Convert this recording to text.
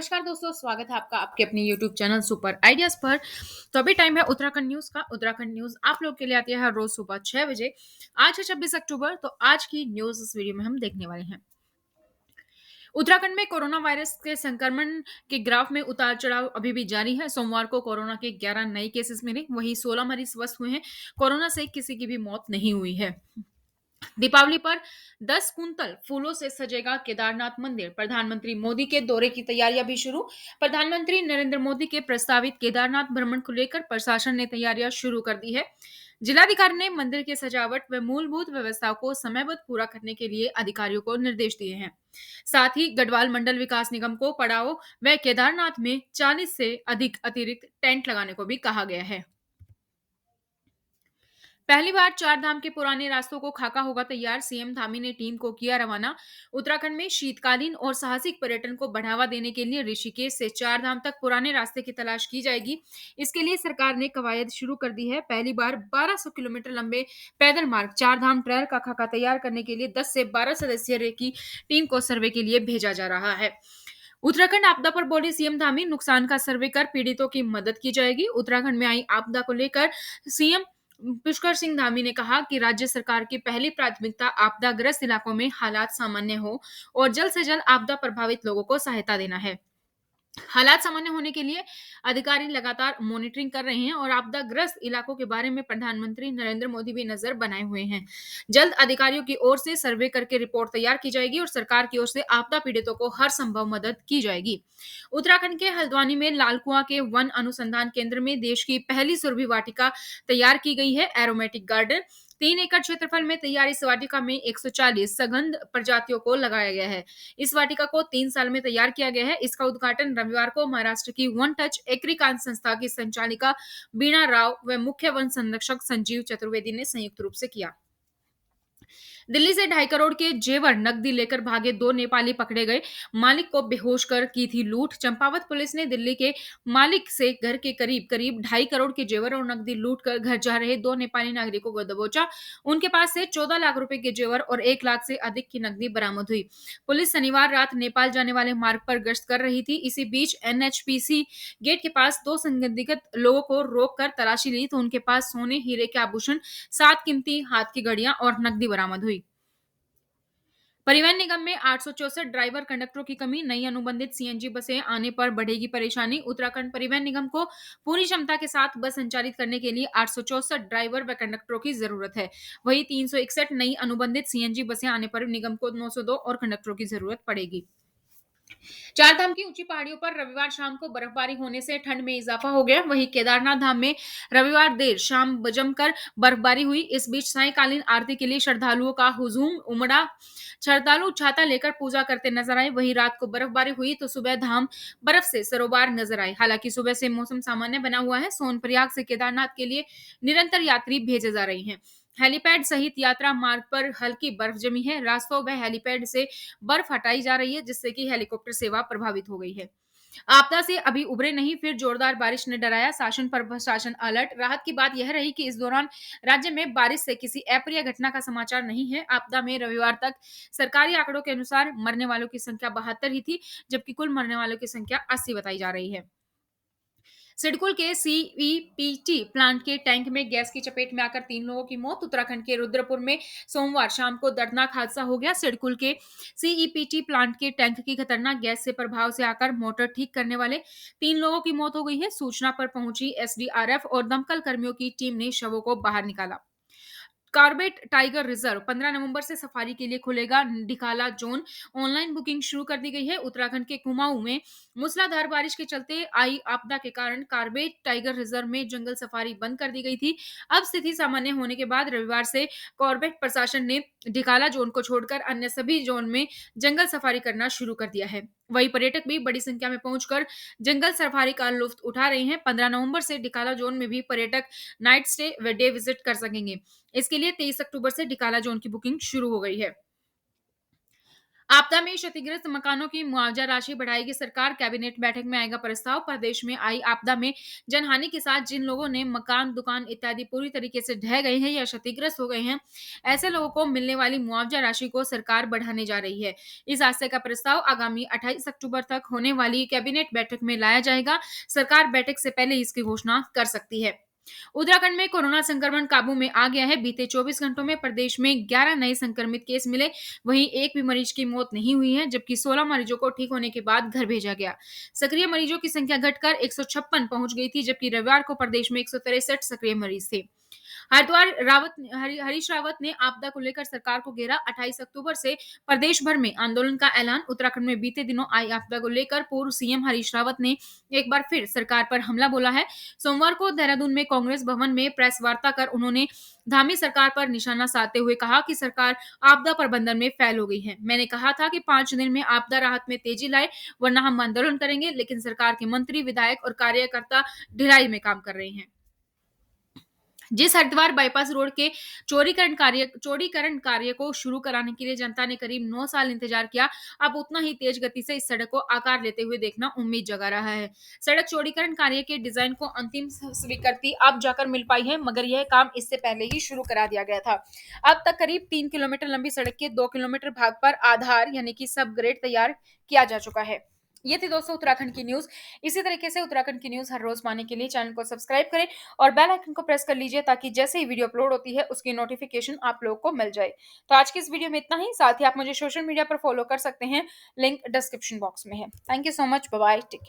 नमस्कार दोस्तों, स्वागत है आपका आपके अपने यूट्यूब चैनल सुपर आइडियाज पर। तो अभी टाइम है उत्तराखंड न्यूज का। उत्तराखंड न्यूज आप लोग के लिए आती है हर रोज सुबह 6 बजे। आज है 26 अक्टूबर। तो आज की न्यूज इस वीडियो में हम देखने वाले हैं। उत्तराखंड में कोरोना वायरस के संक्रमण के ग्राफ में उतार चढ़ाव अभी भी जारी है। सोमवार को कोरोना के 11 नए केसेस मिले, वहीं 16 मरीज स्वस्थ हुए हैं। कोरोना से किसी की भी मौत नहीं हुई है। दीपावली पर 10 कुंतल फूलों से सजेगा केदारनाथ मंदिर। प्रधानमंत्री मोदी के दौरे की तैयारियां भी शुरू। प्रधानमंत्री नरेंद्र मोदी के प्रस्तावित केदारनाथ भ्रमण को लेकर प्रशासन ने तैयारियां शुरू कर दी है। जिलाधिकारी ने मंदिर की सजावट व मूलभूत व्यवस्थाओं को समयबद्ध पूरा करने के लिए अधिकारियों को निर्देश दिए हैं। साथ ही गढ़वाल मंडल विकास निगम को पड़ाव व केदारनाथ में 40 से अधिक अतिरिक्त टेंट लगाने को भी कहा गया है। पहली बार चार धाम के पुराने रास्तों को खाका होगा तैयार। सीएम धामी ने टीम को किया रवाना। उत्तराखंड में शीतकालीन और साहसिक पर्यटन को बढ़ावा देने के लिए ऋषिकेश से चार धाम तक पुराने रास्ते की तलाश की जाएगी। इसके लिए सरकार ने कवायद शुरू कर दी है। पहली बार 1200 किलोमीटर लंबे पैदल मार्ग चार धाम ट्रेल का खाका तैयार करने के लिए 10 से 12 सदस्यीय की टीम को सर्वे के लिए भेजा जा रहा है। उत्तराखंड आपदा पर बोले सीएम धामी, नुकसान का सर्वे कर पीड़ितों की मदद की जाएगी। उत्तराखंड में आई आपदा को लेकर सीएम पुष्कर सिंह धामी ने कहा कि राज्य सरकार की पहली प्राथमिकता आपदाग्रस्त इलाकों में हालात सामान्य हो और जल्द से जल्द आपदा प्रभावित लोगों को सहायता देना है। हालात सामान्य होने के लिए अधिकारी लगातार मॉनिटरिंग कर रहे हैं और आपदाग्रस्त इलाकों के बारे में प्रधानमंत्री नरेंद्र मोदी भी नजर बनाए हुए हैं। जल्द अधिकारियों की ओर से सर्वे करके रिपोर्ट तैयार की जाएगी और सरकार की ओर से आपदा पीड़ितों को हर संभव मदद की जाएगी। उत्तराखंड के हल्द्वानी में लालकुआं के वन अनुसंधान केंद्र में देश की पहली सुरभि वाटिका तैयार की गई है। एरोमेटिक गार्डन 3 एकड़ क्षेत्रफल में तैयार इस वाटिका में 140 सघन प्रजातियों को लगाया गया है। इस वाटिका को 3 साल में तैयार किया गया है। इसका उद्घाटन रविवार को महाराष्ट्र की वन टच एग्रीकांत संस्था की संचालिका बीणा राव व मुख्य वन संरक्षक संजीव चतुर्वेदी ने संयुक्त रूप से किया। दिल्ली से 2.5 करोड़ के जेवर नकदी लेकर भागे 2 नेपाली पकड़े गए। मालिक को बेहोश कर की थी लूट। चंपावत पुलिस ने दिल्ली के मालिक से घर के करीब करीब 2.5 करोड़ के जेवर और नकदी लूट कर घर जा रहे 2 नेपाली नागरिकों को दबोचा। उनके पास से 14 लाख रुपए के जेवर और 1 लाख से अधिक की नकदी बरामद हुई। पुलिस शनिवार रात नेपाल जाने वाले मार्ग पर गश्त कर रही थी। इसी बीच एनएचपीसी गेट के पास 2 संदिग्ध लोगों को रोककर तलाशी ली तो उनके पास सोने हीरे के आभूषण, 7 कीमती हाथ की घड़ियां और नकदी बरामद हुई। परिवहन निगम में 864 ड्राइवर कंडक्टरों की कमी। नई अनुबंधित सीएनजी बसें आने पर बढ़ेगी परेशानी। उत्तराखंड परिवहन निगम को पूरी क्षमता के साथ बस संचालित करने के लिए 864 ड्राइवर व कंडक्टरों की जरूरत है। वहीं 361 नई अनुबंधित सीएनजी बसें आने पर निगम को 902 और कंडक्टरों की जरूरत पड़ेगी। चार धाम की ऊंची पहाड़ियों पर रविवार शाम को बर्फबारी होने से ठंड में इजाफा हो गया। वहीं केदारनाथ धाम में रविवार देर शाम जमकर बर्फबारी हुई। इस बीच सायंकालीन आरती के लिए श्रद्धालुओं का हुजूम उमड़ा। श्रद्धालु छाता लेकर पूजा करते नजर आए। वहीं रात को बर्फबारी हुई तो सुबह धाम बर्फ से सरोबार नजर आए। हालांकि सुबह से मौसम सामान्य बना हुआ है। सोनप्रयाग से केदारनाथ के लिए निरंतर यात्री भेजे जा रहे हैं। हेलीपैड सहित यात्रा मार्ग पर हल्की बर्फ जमी है। रास्तों व हेलीपैड से बर्फ हटाई जा रही है जिससे कि हेलीकॉप्टर सेवा प्रभावित हो गई है। आपदा से अभी उबरे नहीं, फिर जोरदार बारिश ने डराया शासन पर प्रशासन अलर्ट। राहत की बात यह रही कि इस दौरान राज्य में बारिश से किसी अप्रिय घटना का समाचार नहीं है। आपदा में रविवार तक सरकारी आंकड़ों के अनुसार मरने वालों की संख्या 72 ही थी, जबकि कुल मरने वालों की संख्या 80 बताई जा रही है। सिडकुल के सीईपीटी प्लांट के टैंक में गैस की चपेट में आकर 3 लोगों की मौत। उत्तराखंड के रुद्रपुर में सोमवार शाम को दर्दनाक हादसा हो गया। सिडकुल के सीईपीटी प्लांट के टैंक की खतरनाक गैस से प्रभाव से आकर मोटर ठीक करने वाले 3 लोगों की मौत हो गई है। सूचना पर पहुंची एसडीआरएफ और दमकल कर्मियों की टीम ने शवों को बाहर निकाला। कॉर्बेट टाइगर रिजर्व 15 नवंबर से सफारी के लिए खुलेगा। ढिकाला जोन ऑनलाइन बुकिंग शुरू कर दी गई है। उत्तराखंड के कुमाऊं में मूसलाधार बारिश के चलते आई आपदा के कारण कॉर्बेट टाइगर रिजर्व में जंगल सफारी बंद कर दी गई थी। अब स्थिति सामान्य होने के बाद रविवार से कॉर्बेट प्रशासन ने ढिकाला जोन को छोड़कर अन्य सभी जोन में जंगल सफारी करना शुरू कर दिया है। वही पर्यटक भी बड़ी संख्या में पहुंचकर जंगल सफारी का लुत्फ उठा रहे हैं। 15 नवंबर से ढिकाला जोन में भी पर्यटक नाइट स्टे व डे विजिट कर सकेंगे। इसके लिए 23 अक्टूबर से ढिकाला जोन की बुकिंग शुरू हो गई है। आपदा में क्षतिग्रस्त मकानों की मुआवजा राशि बढ़ाएगी सरकार। कैबिनेट बैठक में आएगा प्रस्ताव। प्रदेश में आई आपदा में जनहानि के साथ जिन लोगों ने मकान, दुकान इत्यादि पूरी तरीके से ढह गए हैं या क्षतिग्रस्त हो गए हैं, ऐसे लोगों को मिलने वाली मुआवजा राशि को सरकार बढ़ाने जा रही है। इस आशय का प्रस्ताव आगामी 28 अक्टूबर तक होने वाली कैबिनेट बैठक में लाया जाएगा। सरकार बैठक से पहले इसकी घोषणा कर सकती है। उत्तराखंड में कोरोना संक्रमण काबू में आ गया है। बीते 24 घंटों में प्रदेश में 11 नए संक्रमित केस मिले। वहीं एक भी मरीज की मौत नहीं हुई है, जबकि 16 मरीजों को ठीक होने के बाद घर भेजा गया। सक्रिय मरीजों की संख्या घटकर 156 पहुंच गई थी, जबकि रविवार को प्रदेश में 163 सक्रिय मरीज थे। हरिद्वार हरीश रावत ने आपदा को लेकर सरकार को घेरा। 28 अक्टूबर से प्रदेश भर में आंदोलन का ऐलान। उत्तराखंड में बीते दिनों आई आपदा को लेकर पूर्व सीएम हरीश रावत ने एक बार फिर सरकार पर हमला बोला है। सोमवार को देहरादून में कांग्रेस भवन में प्रेस वार्ता कर उन्होंने धामी सरकार पर निशाना साधते हुए कहा कि सरकार आपदा प्रबंधन में फेल हो गई है। मैंने कहा था कि 5 दिन में आपदा राहत में तेजी लाए, वरना हम आंदोलन करेंगे, लेकिन सरकार के मंत्री, विधायक और कार्यकर्ता ढिलाई में काम कर रहे हैं। जिस हरिद्वार बाईपास रोड के चौड़ीकरण कार्य को शुरू कराने के लिए जनता ने करीब 9 साल इंतजार किया, अब उतना ही तेज गति से इस सड़क को आकार लेते हुए देखना उम्मीद जगा रहा है। सड़क चौड़ीकरण कार्य के डिजाइन को अंतिम स्वीकृति अब जाकर मिल पाई है, मगर यह काम इससे पहले ही शुरू करा दिया गया था। अब तक करीब 3 किलोमीटर लंबी सड़क के 2 किलोमीटर भाग पर आधार यानी कि सब ग्रेड तैयार किया जा चुका है। ये थी दोस्तों उत्तराखंड की न्यूज। इसी तरीके से उत्तराखंड की न्यूज हर रोज पाने के लिए चैनल को सब्सक्राइब करें और बेल आइकन को प्रेस कर लीजिए, ताकि जैसे ही वीडियो अपलोड होती है उसकी नोटिफिकेशन आप लोगों को मिल जाए। तो आज की इस वीडियो में इतना ही। साथ ही आप मुझे सोशल मीडिया पर फॉलो कर सकते हैं, लिंक डिस्क्रिप्शन बॉक्स में है। Thank you so much, bye bye, take care.